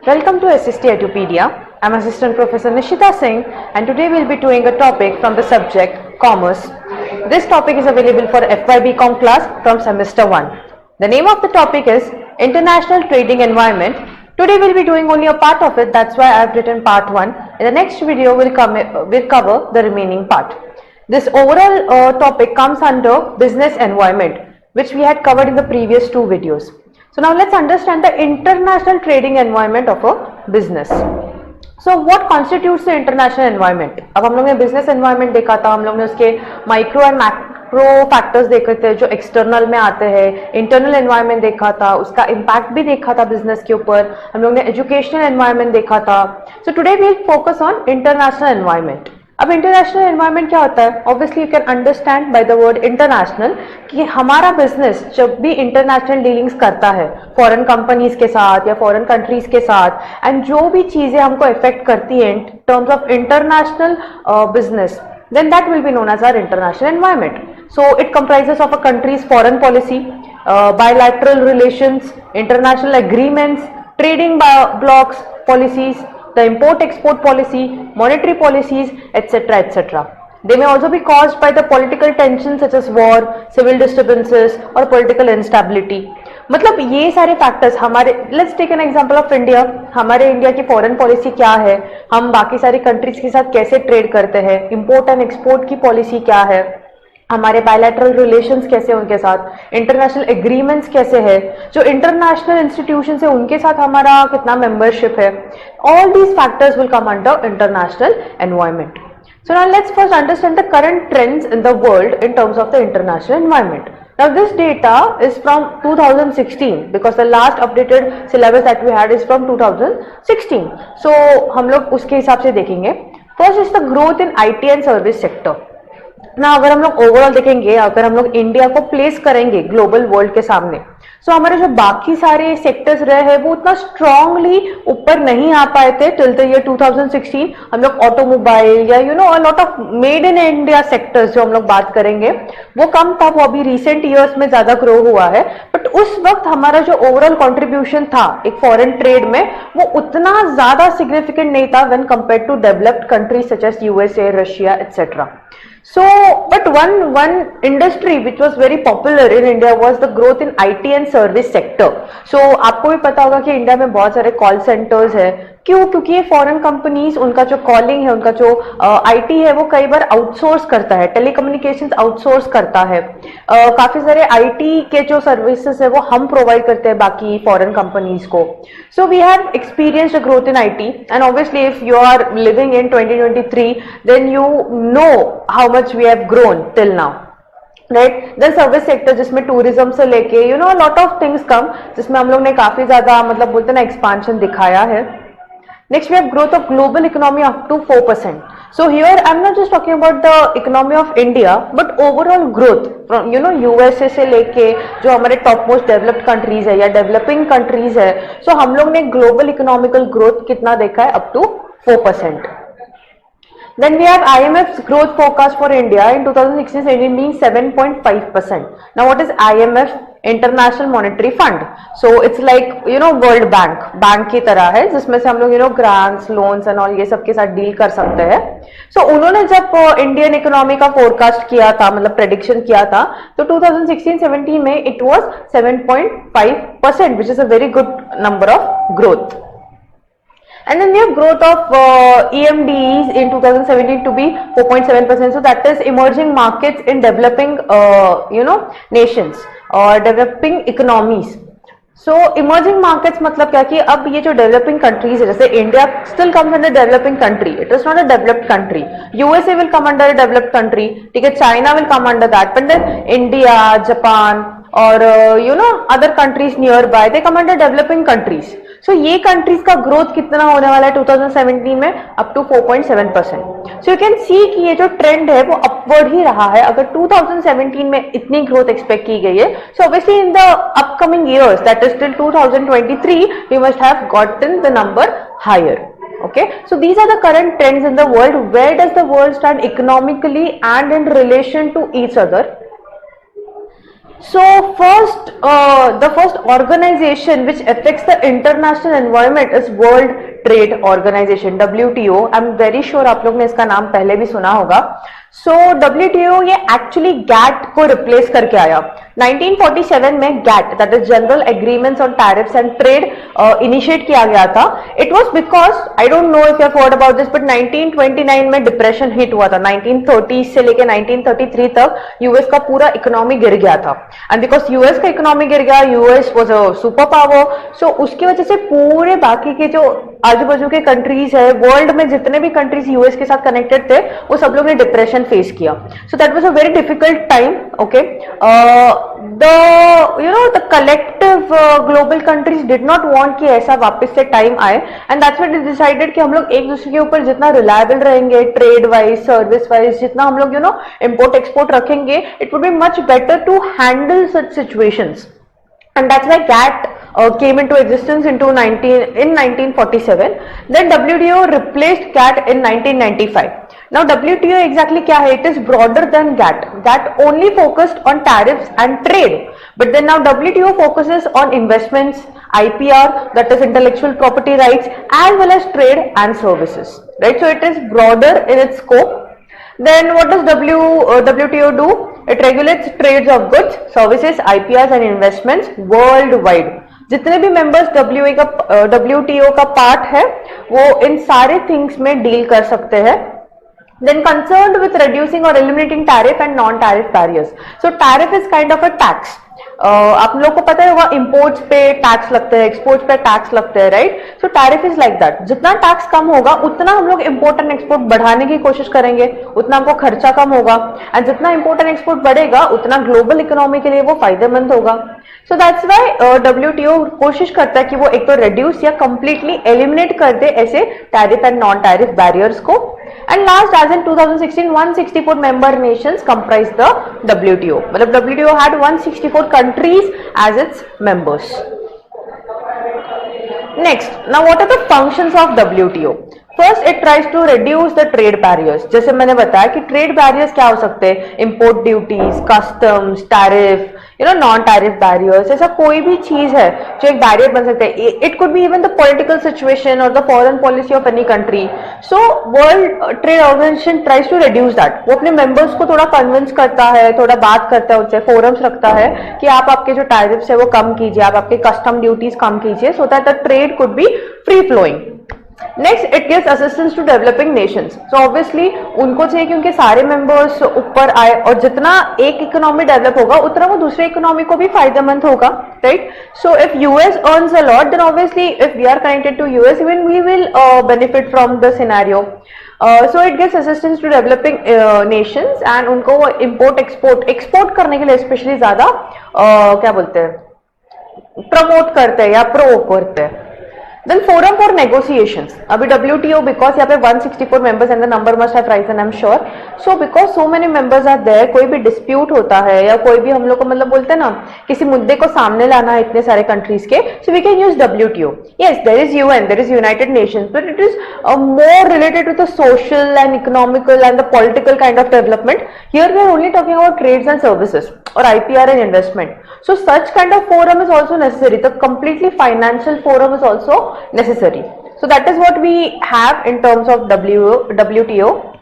Welcome to SST Edupedia. I'm Assistant Professor Nishita Singh and today we'll be doing a topic from the subject Commerce. This topic is available for FYBCom class from semester 1. The name of the topic is International Trading Environment. Today we'll be doing only a part of it, that's why I've written part 1. In the next video we'll cover the remaining part. This overall topic comes under business environment, which we had covered in the previous two videos. So now let's understand the international trading environment of a business. So what constitutes the international environment? अब हम लोग ने business environment देखा था, हम लोग ने उसके micro and macro factors देखे थे जो external में आते हैं, internal environment देखा था, उसका impact भी देखा था business के ऊपर, हम लोग ने educational environment देखा था. So today we will focus on international environment. अब इंटरनेशनल एनवायरनमेंट क्या होता है? Obviously you can understand by the word international कि हमारा बिजनेस जब भी इंटरनेशनल डीलिंग्स करता है फॉरेन कंपनीज के साथ या फॉरेन कंट्रीज के साथ, एंड जो भी चीजें हमको इफेक्ट करती हैं in terms of international business, then that will be known as our international environment. So it comprises of a country's foreign policy, bilateral relations, international agreements, trading blocks policies, the import-export policy, monetary policies, etc., etc. They may also be caused by the political tensions such as war, civil disturbances or political instability. मतलब ये सारे factors हमारे, let's take an example of India. हमारे India की foreign policy क्या है, हम बाकी सारी कंट्रीज के साथ कैसे ट्रेड करते हैं, इंपोर्ट एंड एक्सपोर्ट की पॉलिसी क्या है, हमारे बायलैटरल रिलेशंस कैसे उनके साथ, इंटरनेशनल एग्रीमेंट्स कैसे है, जो इंटरनेशनल इंस्टीट्यूशन है उनके साथ हमारा कितना मेंबरशिप है. All these factors will come under international environment. So now let's first understand the current trends in the world in terms of the international environment. Now this data is from 2016 because the last updated syllabus that we had is from 2016. So हम लोग उसके हिसाब से देखेंगे. First is the growth in IT and service sector. ना अगर हम लोग ओवरऑल देखेंगे, अगर हम लोग इंडिया को प्लेस करेंगे ग्लोबल वर्ल्ड के सामने, सो हमारे जो बाकी सारे सेक्टर्स रहे हैं वो उतना स्ट्रांगली ऊपर नहीं आ पाए थे टिल द ईयर 2016. हम लोग ऑटोमोबाइल या a lot of made in India sectors जो हम लोग बात करेंगे वो कम था, वो अभी रिसेंट ईयर्स में ज्यादा ग्रो हुआ है. बट उस वक्त हमारा जो ओवरऑल कॉन्ट्रीब्यूशन था एक फॉरेन ट्रेड में वो उतना ज्यादा सिग्निफिकेंट नहीं था when compared to developed countries such as USA, Russia etcetera. So, but one industry which was very popular in India was the growth in IT and service sector. So, आपको भी पता होगा कि इंडिया में बहुत सारे कॉल सेंटर्स है. क्यों? क्योंकि ये फॉरेन कंपनीज उनका जो कॉलिंग है, उनका जो आईटी है वो कई बार आउटसोर्स करता है, टेलीकम्युनिकेशंस आउटसोर्स करता है. काफी सारे आईटी के जो सर्विसेज है वो हम प्रोवाइड करते हैं बाकी फॉरेन कंपनीज को. So we have experienced a growth in IT and obviously if you are living in 2023 then you know how much we have grown till now, right. देन सर्विस सेक्टर जिसमें tourism से लेके lot of things come, जिसमें हम लोग ने काफी ज्यादा मतलब बोलते हैं ना एक्सपांशन दिखाया है. Next we have growth of global economy up to 4%. So here I'm not just talking about the economy of India but overall growth from USA से लेके जो हमारे टॉप मोस्ट डेवलप्ड कंट्रीज है या डेवलपिंग कंट्रीज है. सो हम लोग ने ग्लोबल इकोनॉमिकल ग्रोथ कितना देखा है? Up to 4%. Then we have IMF's growth forecast for India in 2016-17 being 7.5%. Now what is IMF? International Monetary Fund. So it's like World Bank, bank की तरह है जिसमें से हम लोग ग्रांट्स, लोन्स एंड ऑल ये सब के साथ डील कर सकते हैं. सो उन्होंने जब इंडियन इकोनॉमी का फोरकास्ट किया था, मतलब प्रेडिक्शन किया था, तो 2016-17 में it was 7.5%, which is a very good number of growth. And then we have growth of EMDs in 2017 to be 4.7%. So that is emerging markets in developing nations or developing economies. So emerging markets मतलब क्या कि अब ये जो developing countries है, जैसे India still comes under developing country, it is not a developed country. USA will come under a developed country, ठीक है, China will come under that, but then India, Japan और other countries nearby they come under developing countries. So ये countries का growth कितना होने वाला है 2017 में? Up to 4.7%. So you can see कि ये जो ट्रेंड है वो अपवर्ड ही रहा है. अगर 2017 में इतनी ग्रोथ एक्सपेक्ट की गई है, so obviously in the upcoming years that is till 2023 we must have gotten the number higher. Okay, so these are the current trends in the world. Where does the world stand economically and in relation to each other? So first, the first organization which affects the international environment is World Trade Organization WTO. I'm very sure आप लोग ने इसका नाम पहले भी सुना होगा. So WTO ये actually GATT को replace करके आया. 1947 में GATT, that is General Agreements on Tariffs and Trade, initiate किया गया था. It was because I don't know if you have heard about this, but 1929 में depression hit हुआ था. 1930 से लेके 1933 तक यूएस का पूरा इकोनॉमी गिर गया था. And because यूएस का इकोनॉमी गिर गया, US was a super power, so उसकी वजह से पूरे बाकी के जो आजू बाजू के कंट्रीज है, वर्ल्ड में जितने भी कंट्रीज यूएस के साथ कनेक्टेड थे, वो सब लोग ने डिप्रेशन फेस किया. So that was a very difficult time. Okay, the collective global countries did not want कि ऐसा वापस से टाइम आए, and that's why they decided कि हम लोग एक दूसरे के ऊपर जितना रिलायबल रहेंगे, ट्रेड वाइज, सर्विस वाइज, जितना हम लोग इंपोर्ट एक्सपोर्ट रखेंगे, it would be much better to handle such situations. And that's why GATT came into existence in 1947. Then WTO replaced GATT in 1995. Now WTO exactly क्या है? It is broader than GATT. GATT only focused on tariffs and trade, but then now WTO focuses on investments, IPR, that is intellectual property rights, as well as trade and services. Right? So it is broader in its scope. Then what does WTO do? It regulates trades of goods, services, IPRs and investments worldwide. जितने भी members WTO का part है, वो इन सारे things में deal कर सकते हैं. Then concerned with reducing or eliminating tariff and non-tariff barriers. So tariff is kind of a tax. आप लोग को पता होगा इंपोर्ट्स पे टैक्स लगते हैं, एक्सपोर्ट्स पे टैक्स लगते हैं, right? So tariff is like that. जितना टैक्स कम होगा उतना हम लोग इंपोर्ट एंड एक्सपोर्ट बढ़ाने की कोशिश करेंगे, उतना हमको खर्चा कम होगा, एंड जितना इंपोर्ट एंड एक्सपोर्ट बढ़ेगा उतना ग्लोबल इकोनॉमी के लिए वो फायदेमंद होगा. सो दैट्स व्हाई WTO कोशिश करता है कि वो एक तो रिड्यूस या कंप्लीटली एलिमिनेट कर दे ऐसे tariff and non tariff barriers को. And last, as in 2016, 164 member nations comprised the WTO. मतलब WTO had 164 countries as its members. Next, now what are the functions of WTO? First, it tries to reduce the trade barriers. जैसे मैंने बताया कि trade barriers क्या हो सकते हैं? Import duties, customs, tariff, non tariff barriers. ऐसा कोई भी चीज है जो एक बैरियर बन सकता है. It could be even the political situation और the foreign policy of any country. So World Trade Organization tries to reduce that. वो अपने मेंबर्स को थोड़ा कन्विंस करता है, थोड़ा बात करता है उनसे, फोरम्स रखता है कि आप आपके जो टैरिफ्स है वो कम कीजिए, आप आपके कस्टम ड्यूटीज कम कीजिए, so that the trade could be free flowing. Next, it gives assistance to developing nations. So obviously उनको चाहिए कि उनके सारे members ऊपर आए, और जितना एक इकोनॉमी डेवलप होगा उतना वो दूसरे इकोनॉमी को भी फायदेमंद होगा, right? So if US earns a lot, then obviously if we are connected to US, even we will benefit from the scenario. So it gives assistance to developing nations, and उनको वो export करने के लिए specially ज्यादा क्या बोलते हैं, promote करते हैं या प्रोवोक करते हैं. Then forum for negotiations. अभी WTO, because यहाँ पे 164 members and the number must have risen, I'm sure. So because so many members are there, कोई भी dispute होता है या कोई भी हम लोग को मतलब बोलते हैं ना, किसी मुद्दे को सामने लाना है इतने सारे countries के, so we can use WTO. Yes, there is UN, there is United Nations, but it is more related to the social and economical and the political kind of development. Here we are only talking about trades and services or IPR and investment. So such kind of forum is also necessary. The completely financial forum is also necessary. So that is what we have in terms of WTO.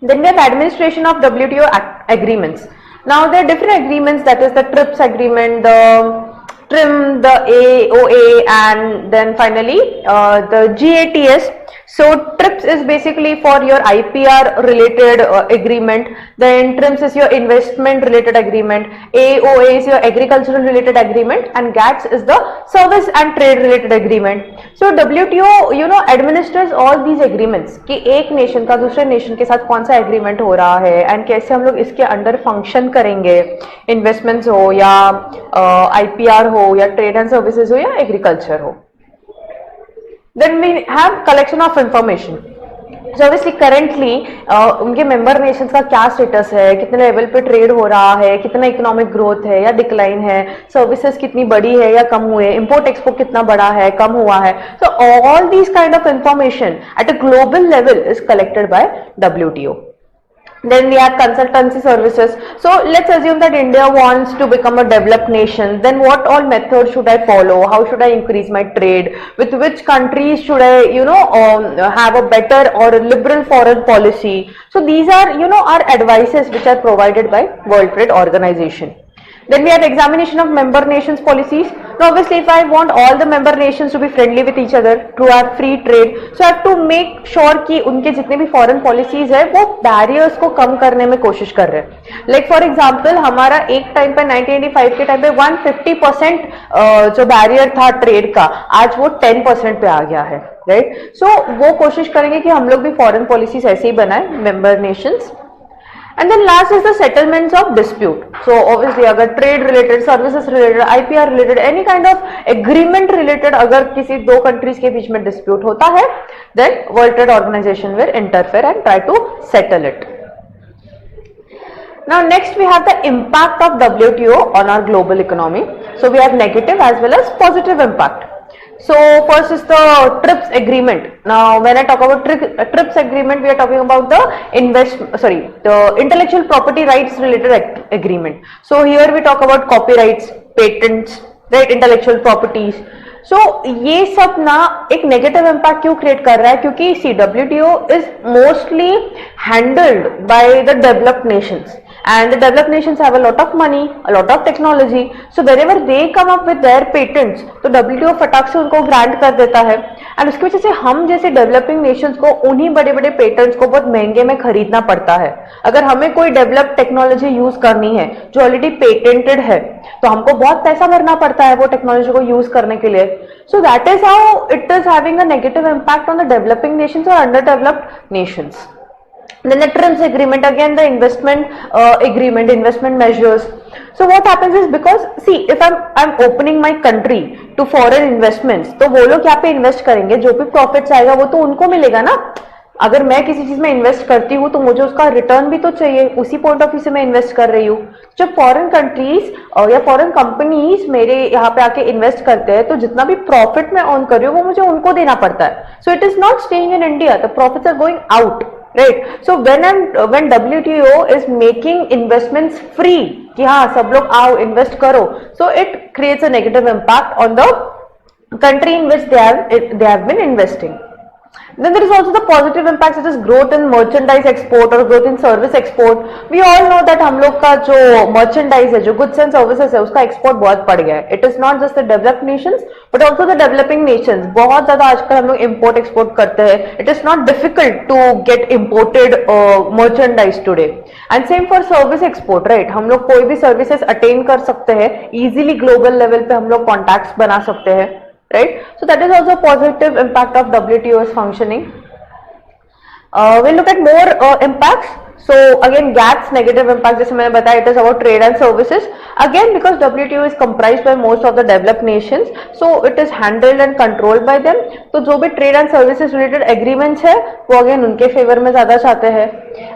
Then we have administration of WTO agreements. Now there are different agreements, that is the TRIPS agreement, the TRIM, the AOA, and then finally the GATS. So TRIPS is basically for your IPR related agreement, then TRIMS is your investment related agreement, AOA is your agricultural related agreement, and GATS is the service and trade related agreement. So WTO administers all these agreements कि एक nation का दूसरे nation के साथ कौन सा agreement हो रहा है एंड कैसे हम लोग इसके अंडर फंक्शन करेंगे, इन्वेस्टमेंट्स हो या IPR हो या ट्रेड एंड सर्विसेज हो या एग्रीकल्चर हो. Then we have collection of information. So obviously currently उनके मेंबर नेशंस का क्या स्टेटस है, कितने लेवल पे ट्रेड हो रहा है, कितना इकोनॉमिक ग्रोथ है या डिक्लाइन है, सर्विसेज कितनी बड़ी है या कम हुए, इंपोर्ट एक्सपोर्ट कितना बड़ा है, कम हुआ है. So all these kind of information at a global level is collected by WTO. Then we have consultancy services. So let's assume that India wants to become a developed nation. Then what all methods should I follow? How should I increase my trade? With which countries should I, have a better or a liberal foreign policy? So these are, our advices which are provided by World Trade Organization. Then we have examination of member nations policies. Now obviously if I want all the member nations to be friendly with each other, to have free trade, so I have to make sure कि उनके जितने भी foreign policies है वो barriers को कम करने में कोशिश कर रहे हैं. Like for example हमारा एक टाइम पे 1985 के टाइम पे 150% जो barrier था trade का, आज वो 10% पे आ गया है, right? So वो कोशिश करेंगे कि हम लोग भी foreign policies ऐसे ही बनाए member nations. And then last is the settlements of dispute. So obviously अगर trade related, services related, IPR related, any kind of agreement related अगर किसी दो countries के बीच में dispute होता है, then World Trade Organization will interfere and try to settle it. Now next we have the impact of WTO on our global economy. So we have negative as well as positive impact. So first is the TRIPS agreement. Now when I talk about TRIPS agreement, we are talking about the intellectual property rights related agreement. So here we talk about copyrights, patents, right, intellectual properties. So ये सब ना एक negative impact क्यों create कर रहा है? क्योंकि WTO is mostly handled by the developed nations. And the developed nations have a lot of money, a lot of technology. So whenever they come up with their patents, तो WTO फटाक से उनको grant कर देता है. And उसकी वजह से हम जैसे developing nations को उन्हीं बड़े बड़े patents को बहुत महंगे में खरीदना पड़ता है. अगर हमें कोई developed technology use करनी है जो already patented है, तो हमको बहुत पैसा भरना पड़ता है वो technology को use करने के लिए. So that is how it is having a negative impact on the developing nations or underdeveloped nations. Then the TRIPS agreement, again the investment agreement, investment measures. So what happens is, because see, if I'm opening my country to foreign investments, तो वो लोग यहाँ पे invest करेंगे, जो भी profits आएगा वो तो उनको मिलेगा ना. अगर मैं किसी चीज में इन्वेस्ट करती हूँ तो मुझे उसका रिटर्न भी तो चाहिए, उसी पॉइंट ऑफ व्यू से मैं इन्वेस्ट कर रही हूँ. जब फॉरेन कंट्रीज या फॉरेन कंपनीज मेरे यहाँ पे आके इन्वेस्ट करते हैं तो जितना भी प्रॉफिट मैं अर्न कर रही हूँ वो मुझे उनको देना पड़ता है. So it is not staying in India, the profits are going out, right? So when WTO is making investments free, कि हाँ सब लोग आओ invest करो, so it creates a negative impact on the country in which they have been investing. Then there is also the positive impact such as growth in merchandise export or growth in service export. We all know that हम लोग का जो merchandise है, जो goods and services है, उसका export बहुत बढ़ गया है. It is not just the developed nations but also the developing nations. बहुत ज़्यादा आजकल हम लोग import export करते हैं. It is not difficult to get imported merchandise today. And same for service export, right? हम लोग कोई भी services attain कर सकते हैं. Easily global level पे हम लोग contacts बना सकते हैं. Right, so that is also a positive impact of WTO's functioning. We'll look at more impacts. So again, GATT's negative impact, जैसे मैंने बताया, it is about trade and services. Again, because WTO is comprised by most of the developed nations, so it is handled and controlled by them. तो जो भी trade and services related agreements है, वो again उनके favor में ज़्यादा चाहते हैं.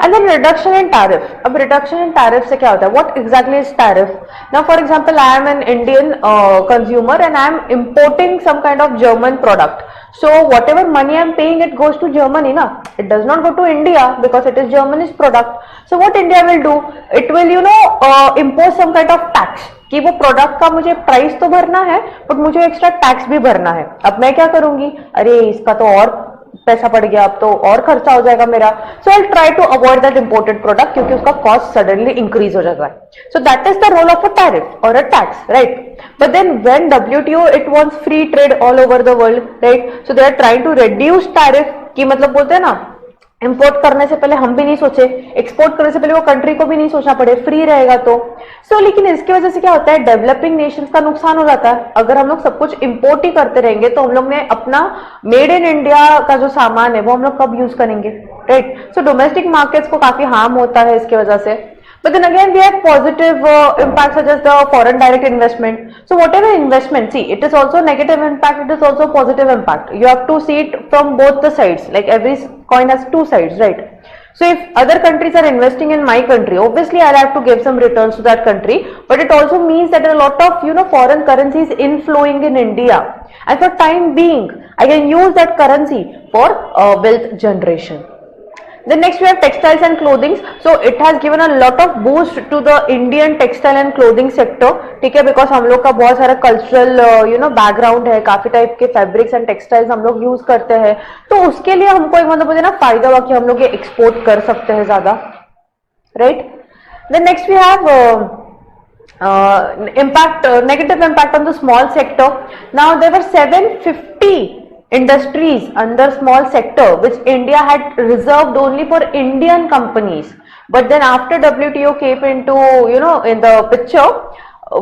And then reduction in tariff. अब reduction in tariff से क्या होता है? What exactly is tariff? Now, for example, I am an Indian consumer and I am importing some kind of German product. So whatever money I am paying, it goes to Germany, na? It does not go to India because it is Germany's product. So what India will do? It will, impose some kind of tax. कि वो product का मुझे price तो भरना है but मुझे extra tax भी भरना है. अब मैं क्या करूंगी? अरे इसका तो और पैसा पड़ गया, अब तो और खर्चा हो जाएगा मेरा. So I try to avoid that imported product क्योंकि उसका कॉस्ट सडनली इंक्रीज हो जाता है. So that is the role of a tariff और a tax, right? But then when WTO it wants free trade all over the world, right? So they are trying to reduce tariff. कि मतलब बोलते हैं ना, import करने से पहले हम भी नहीं सोचे, एक्सपोर्ट करने से पहले वो कंट्री को भी नहीं सोचना पड़े, फ्री रहेगा तो. लेकिन इसकी वजह से क्या होता है? डेवलपिंग नेशंस का नुकसान हो जाता है. अगर हम लोग सब कुछ इंपोर्ट ही करते रहेंगे तो हम लोग ने अपना मेड इन इंडिया का जो सामान है वो हम लोग कब यूज करेंगे, राइट? सो डोमेस्टिक मार्केट्स को काफी हार्म होता है इसकी वजह से. But then again, we have positive impacts such as the foreign direct investment. So whatever investment, see, it is also negative impact, it is also positive impact. You have to see it from both the sides. Like every coin has two sides, right? So if other countries are investing in my country, obviously I'll have to give some returns to that country. But it also means that there are a lot of foreign currencies inflowing in India. And for time being, I can use that currency for wealth generation. Then next we have textiles and clothing. So it has given a lot of boost to the Indian textile and clothing sector. ठीक है, because हम लोग का बहुत सारा cultural background है, काफी type के fabrics and textiles हम लोग use करते हैं, तो उसके लिए हमको एक मतलब मुझे ना फायदा हुआ कि हम लोग ये export कर सकते हैं ज्यादा, right? Then next we have negative impact on the small sector. Now there were 750 industries under small sector which India had reserved only for Indian companies, but then after WTO came into in the picture,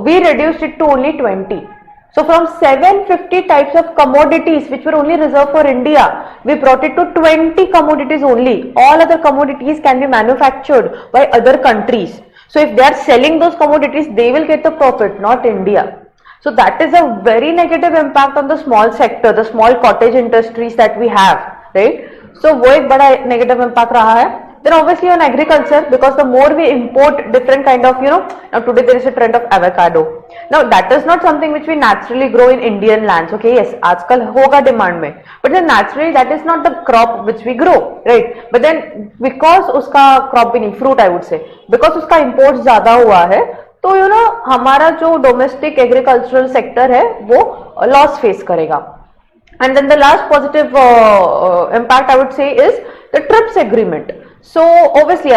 we reduced it to only 20. So from 750 types of commodities which were only reserved for India, we brought it to 20 commodities only. All other commodities can be manufactured by other countries. So if they are selling those commodities, they will get the profit, not India. So that is a very negative impact on the small sector, the small cottage industries that we have, right? So वो एक बड़ा negative impact रहा है. Then obviously on agriculture, because the more we import different kind of now today there is a trend of avocado. Now that is not something which we naturally grow in Indian lands. Okay, yes, आजकल होगा demand में, but then naturally that is not the crop which we grow, right? But then because उसका crop भी नहीं, fruit I would say, because उसका import ज्यादा हुआ है, तो हमारा जो डोमेस्टिक एग्रीकल्चरल सेक्टर है वो लॉस फेस करेगा. And then the last positive impact I would say is the TRIPS agreement. So obviously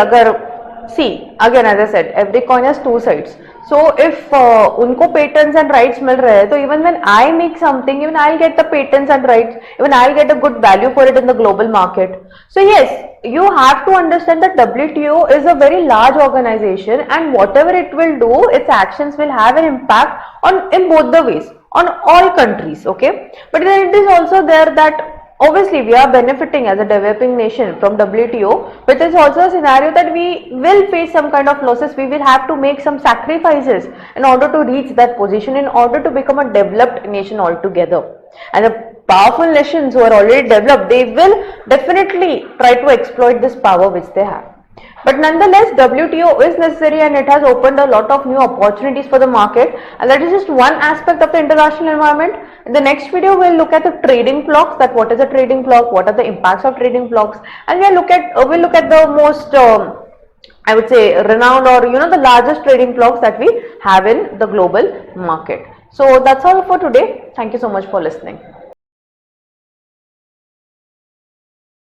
see again as I said, every coin has two sides. So if उनको patents and rights मिल रहे हैं, तो even when I make something, even I'll get the patents and rights, even I'll get a good value for it in the global market. So yes, you have to understand that WTO is a very large organization, and whatever it will do, its actions will have an impact on in both the ways, on all countries, okay? But then it is also there that obviously we are benefiting as a developing nation from WTO, but there's also a scenario that we will face some kind of losses. We will have to make some sacrifices in order to reach that position, in order to become a developed nation altogether. And the powerful nations who are already developed, they will definitely try to exploit this power which they have. But nonetheless, WTO is necessary and it has opened a lot of new opportunities for the market, and that is just one aspect of the international environment. In the next video, we'll look at the trading blocks, that what is a trading block, what are the impacts of trading blocks, and we'll look at the most I would say renowned or the largest trading blocks that we have in the global market. So that's all for today. Thank you so much for listening.